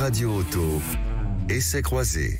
Radio Auto, essais croisés.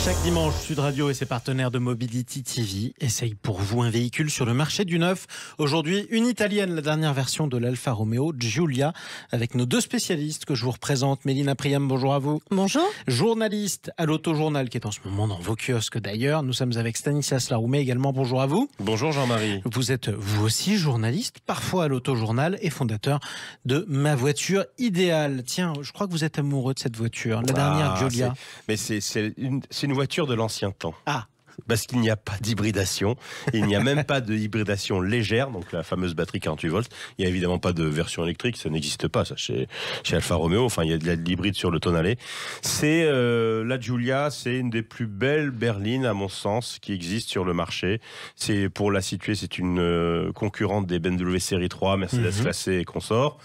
Chaque dimanche, Sud Radio et ses partenaires de Mobility TV essayent pour vous un véhicule sur le marché du neuf. Aujourd'hui, une italienne, la dernière version de l'Alfa Romeo Giulia, avec nos deux spécialistes que je vous représente. Mélina Priam, bonjour à vous. Bonjour. Journaliste à l'Autojournal, qui est en ce moment dans vos kiosques d'ailleurs. Nous sommes avec Stanislas Laroumet également, bonjour à vous. Bonjour Jean-Marie. Vous êtes vous aussi journaliste, parfois à l'Autojournal et fondateur de Ma Voiture Idéale. Tiens, je crois que vous êtes amoureux de cette voiture, la dernière Giulia. Mais c'est une voiture de l'ancien temps. Ah, Parce qu'il n'y a pas d'hybridation, il n'y a même pas de hybridation légère, donc la fameuse batterie 48 volts. Il n'y a évidemment pas de version électrique, ça n'existe pas ça chez Alfa Romeo. Enfin, il y a de l'hybride sur le Tonale. C'est la Giulia, c'est une des plus belles berlines à mon sens qui existe sur le marché. C'est pour la situer, c'est une concurrente des BMW série 3, Mercedes classée et consorts.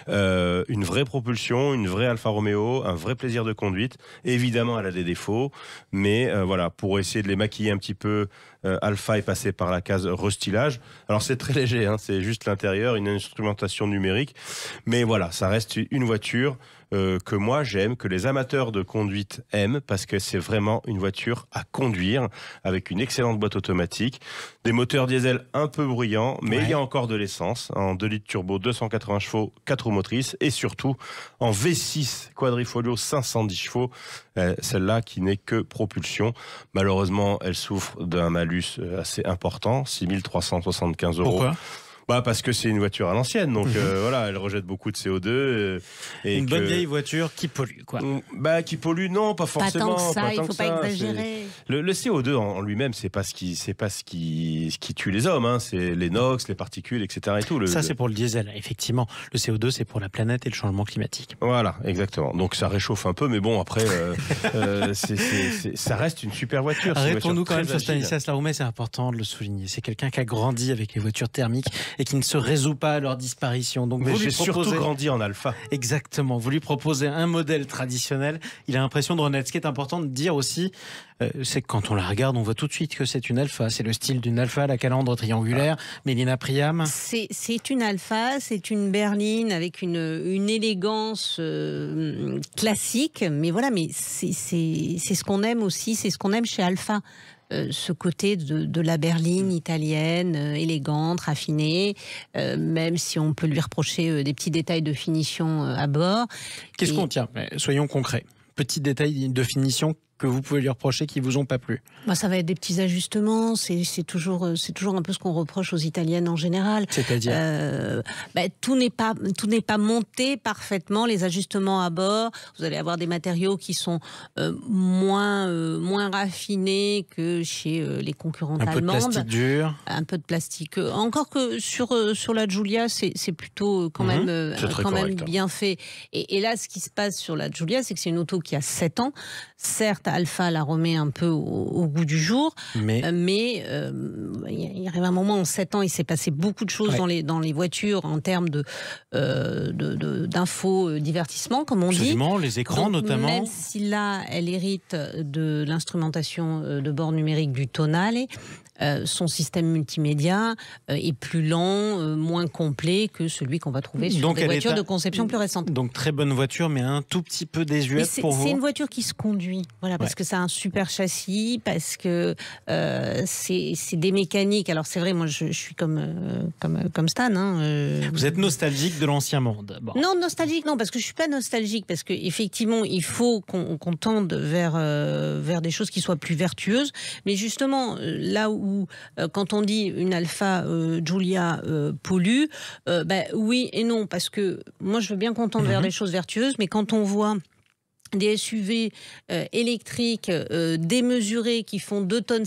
Une vraie propulsion, une vraie Alfa Romeo, un vrai plaisir de conduite. Évidemment, elle a des défauts, mais voilà, pour essayer de les maquiller un petit peu, Alfa est passé par la case restylage. Alors c'est très léger, hein, c'est juste l'intérieur, une instrumentation numérique, mais voilà, ça reste une voiture que moi j'aime, que les amateurs de conduite aiment, parce que c'est vraiment une voiture à conduire, avec une excellente boîte automatique, des moteurs diesel un peu bruyants, mais il y a encore de l'essence, en 2 litres turbo, 280 chevaux, 4 roues motrices, et surtout en V6 quadrifolio 510 chevaux, celle-là qui n'est que propulsion. Malheureusement, elle souffre d'un malus assez important, 6 375 €. Pourquoi ? Parce que c'est une voiture à l'ancienne, donc voilà, elle rejette beaucoup de CO2. Et une bonne vieille voiture qui pollue, quoi. Qui pollue, non, pas forcément. Pas tant que ça, il ne faut pas exagérer. Le CO2 en lui-même, c'est pas ce qui tue les hommes, hein. C'est les NOx, les particules, etc. Et tout. Ça, c'est pour le diesel, effectivement. Le CO2, c'est pour la planète et le changement climatique. Voilà, exactement. Donc ça réchauffe un peu, mais bon, après, ça reste une super voiture. Arrêtons-nous quand même sur Stanislas Laroumet, c'est important de le souligner. C'est quelqu'un qui a grandi avec les voitures thermiques et qui ne se résout pas à leur disparition. Donc mais j'ai surtout grandi en Alfa. Exactement. Vous lui proposez un modèle traditionnel. Il a l'impression de renaître. Ce qui est important de dire aussi, c'est que quand on la regarde, on voit tout de suite que c'est une Alfa. C'est le style d'une Alfa, la calandre triangulaire. Mélina Priam. C'est une Alfa, c'est une berline avec une élégance classique. Mais voilà, mais c'est ce qu'on aime aussi, c'est ce qu'on aime chez Alfa. Ce côté de la berline italienne, élégante, raffinée, même si on peut lui reprocher des petits détails de finition à bord. Qu'est-ce qu'on tient ? Soyons concrets. Petits détails de finition que vous pouvez lui reprocher qui vous ont pas plu. Ça va être des petits ajustements, c'est toujours un peu ce qu'on reproche aux Italiennes en général. C'est-à-dire tout n'est pas monté parfaitement, les ajustements à bord. Vous allez avoir des matériaux qui sont moins raffinés que chez les concurrentes allemandes. Un peu de plastique dur. Un peu de plastique. Encore que sur la Giulia, c'est plutôt quand même bien fait. Et là, ce qui se passe sur la Giulia, c'est que c'est une auto qui a 7 ans. Certes, Alfa la remet un peu au goût du jour, mais il arrive un moment, en 7 ans, il s'est passé beaucoup de choses dans les voitures en termes d'infos, divertissement, comme on dit. Absolument, les écrans notamment. Même si là, elle hérite de l'instrumentation de bord numérique du Tonale, son système multimédia est plus lent, moins complet que celui qu'on va trouver sur des voitures de conception plus récente. Donc très bonne voiture, mais un tout petit peu désuète pour vous. C'est une voiture qui se conduit, voilà, parce que ça a un super châssis, parce que c'est des mécaniques. Alors c'est vrai, moi je suis comme Stan. Vous êtes nostalgique de l'ancien monde. Bon. Non, nostalgique, non, parce que je suis pas nostalgique, parce que effectivement, il faut qu'on tende vers des choses qui soient plus vertueuses. Mais justement, là où quand on dit une Alfa Giulia pollue, oui et non, parce que moi je veux bien qu'on tende vers des choses vertueuses, mais quand on voit des SUV électriques démesurés qui font 2,7 tonnes,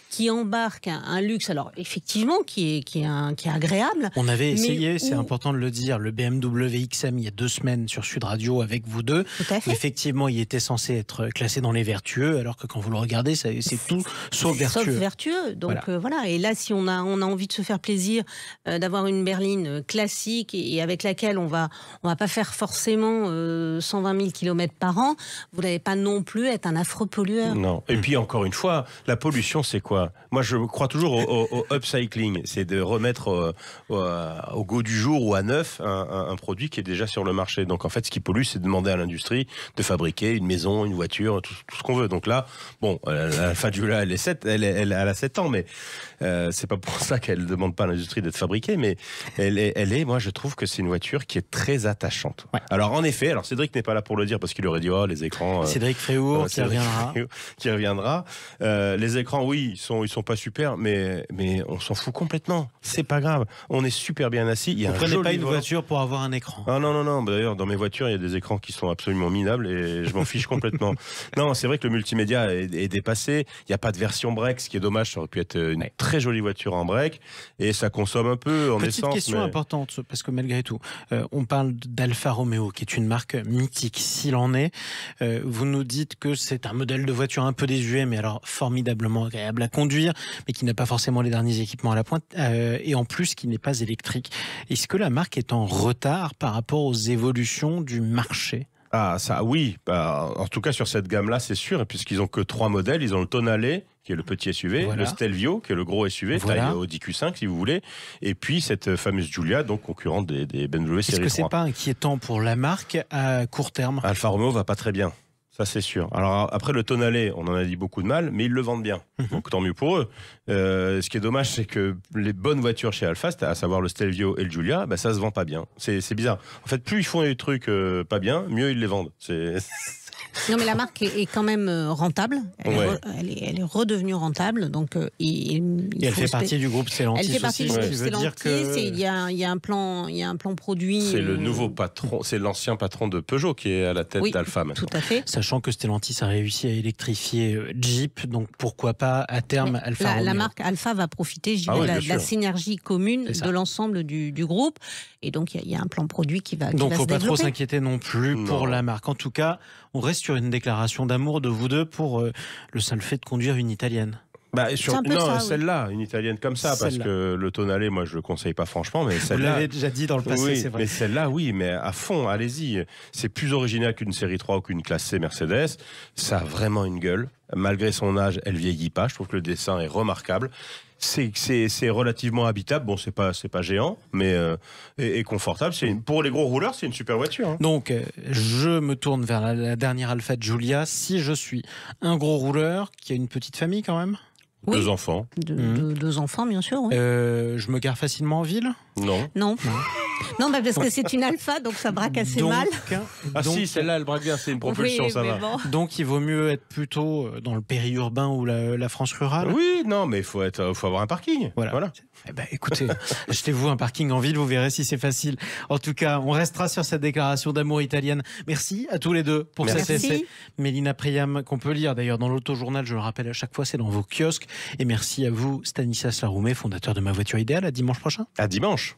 qui embarquent un luxe, alors effectivement qui est agréable. On avait essayé, c'est important de le dire, le BMW XM il y a 2 semaines sur Sud Radio avec vous deux. Tout à fait. Effectivement, il était censé être classé dans les vertueux, alors que quand vous le regardez, c'est tout sauf vertueux. Sauf vertueux. Donc voilà. Et là, si on a envie de se faire plaisir, d'avoir une berline classique et avec laquelle on va pas faire forcément 120 000 km par par an, vous n'allez pas non plus être un affreux pollueur. Non. Et puis encore une fois, la pollution, c'est quoi? Moi, je crois toujours au upcycling. C'est de remettre au goût du jour ou à neuf un produit qui est déjà sur le marché. Donc en fait, ce qui pollue, c'est de demander à l'industrie de fabriquer une maison, une voiture, tout ce qu'on veut. Donc là, bon, l'Alfa Giulia, elle a 7 ans, mais c'est pas pour ça qu'elle ne demande pas à l'industrie d'être fabriquée, mais moi je trouve que c'est une voiture qui est très attachante. Ouais. Alors en effet, Cédric n'est pas là pour le dire parce qu'il aurait dit les écrans. Cédric Fréour qui reviendra. Les écrans, oui, ils sont pas super, mais on s'en fout complètement. C'est pas grave. On est super bien assis. Vous prenez pas une voiture pour avoir un écran. Ah non. D'ailleurs, dans mes voitures, il y a des écrans qui sont absolument minables et je m'en fiche complètement. Non, c'est vrai que le multimédia est dépassé. Il n'y a pas de version break, ce qui est dommage. Ça aurait pu être une très jolie voiture en break et ça consomme un peu en essence. Petite question importante, parce que malgré tout, on parle d'Alfa Romeo, qui est une marque mythique. S'il en est, vous nous dites que c'est un modèle de voiture un peu désuet, mais alors formidablement agréable à conduire, mais qui n'a pas forcément les derniers équipements à la pointe, et en plus qui n'est pas électrique. Est-ce que la marque est en retard par rapport aux évolutions du marché ? Ah, ça, oui. En tout cas, sur cette gamme-là, c'est sûr. Puisqu'ils n'ont que 3 modèles. Ils ont le Tonale, qui est le petit SUV, le Stelvio, qui est le gros SUV, taille Audi Q5, si vous voulez. Et puis, cette fameuse Giulia, donc concurrente des BMW série 3. Est-ce que c'est pas inquiétant pour la marque à court terme ? Alfa Romeo va pas très bien. Ça, c'est sûr. Alors, après, le Tonale, on en a dit beaucoup de mal, mais ils le vendent bien. Donc, tant mieux pour eux. Ce qui est dommage, c'est que les bonnes voitures chez Alfa, à savoir le Stelvio et le Giulia, ça se vend pas bien. C'est bizarre. En fait, plus ils font des trucs pas bien, mieux ils les vendent. Non, mais la marque est quand même rentable. Elle est redevenue rentable. Donc, et elle fait partie du groupe Stellantis. Elle fait partie du groupe Stellantis. Il y a un plan produit. C'est le nouveau patron, c'est l'ancien patron de Peugeot qui est à la tête d'Alfa maintenant. Tout à fait. Sachant que Stellantis a réussi à électrifier Jeep, donc pourquoi pas à terme Alfa Romeo. La marque Alfa va profiter, je dirais, de la synergie commune de l'ensemble du groupe. Et donc, il y a un plan produit qui va se développer. Donc, il ne faut pas trop s'inquiéter non plus pour la marque. En tout cas, on reste sur une déclaration d'amour de vous deux pour le seul fait de conduire une italienne. Celle-là, une italienne comme ça, parce que le Tonale, moi, je le conseille pas franchement, mais celle-là. Vous l'avez déjà dit dans le passé, c'est vrai. Mais celle-là, oui, mais à fond, allez-y. C'est plus original qu'une série 3 ou qu'une classe C Mercedes. Ça a vraiment une gueule. Malgré son âge, elle vieillit pas. Je trouve que le dessin est remarquable. C'est relativement habitable. Bon, c'est pas géant, mais et confortable. Pour les gros rouleurs, c'est une super voiture. Hein. Donc, je me tourne vers la dernière Alfa Giulia. Si je suis un gros rouleur qui a une petite famille quand même. Oui. 2 enfants. 2 enfants, bien sûr. Oui. Je me gare facilement en ville ? Non, parce que c'est une Alpha, donc ça braque assez mal. Si, celle-là, elle braque bien, c'est une propulsion, ça va. Bon. Donc, il vaut mieux être plutôt dans le périurbain ou la France rurale ? Oui, non, mais il faut avoir un parking. Voilà. Écoutez, achetez-vous un parking en ville, vous verrez si c'est facile. En tout cas, on restera sur cette déclaration d'amour italienne. Merci à tous les deux pour cet essai. Mélina Priam, qu'on peut lire d'ailleurs dans l'autojournal, je le rappelle à chaque fois, c'est dans vos kiosques. Et merci à vous, Stanislas Laroumet, fondateur de Ma Voiture Idéale. À dimanche prochain. À dimanche.